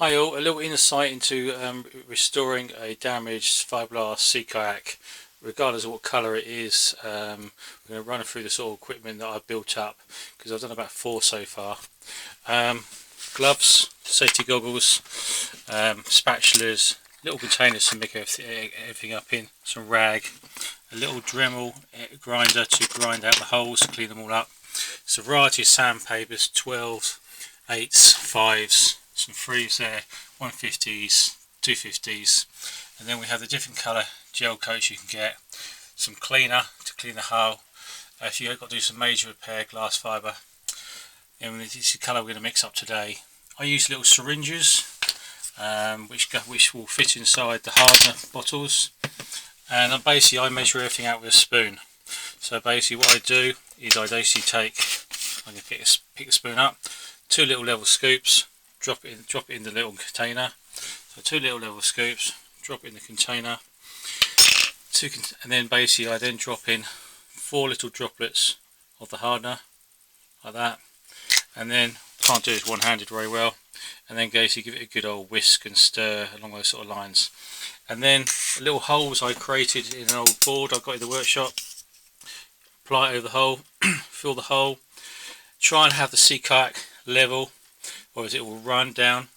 Hi all, a little insight into restoring a damaged fiberglass sea kayak, regardless of what colour it is. We're going to run through the sort of equipment that I've built up, because I've done about 4 so far. Gloves, safety goggles, spatulas, little containers to make everything up in, some rag, a little Dremel grinder to grind out the holes, to clean them all up. It's a variety of sandpapers, 12s, 8s, 5s, some 3s there, 150s, 250s, and then we have the different colour gel coats you can get, some cleaner to clean the hull. If you've got to do some major repair, glass fibre, and this is the colour we're going to mix up today. I use little syringes which will fit inside the hardener bottles, and I measure everything out with a spoon. So basically what I do is I basically I'm going to pick the spoon up, 2 little level scoops, drop it in the little container. So 2 little level scoops, drop it in the container, and then basically I then drop in 4 little droplets of the hardener, like that, and then can't do this one-handed very well, and then basically give it a good old whisk and stir along those sort of lines. And then little holes I created in an old board I got in the workshop, apply it over the hole, fill the hole, try and have the sea kayak level, or as it will run down,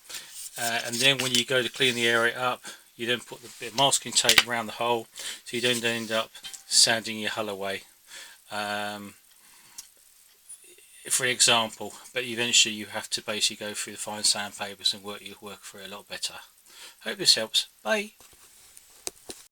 and then when you go to clean the area up, you then put the bit of masking tape around the hole, so you don't end up sanding your hull away, for example. But eventually you have to basically go through the fine sandpapers and work through it a lot better. Hope this helps. Bye.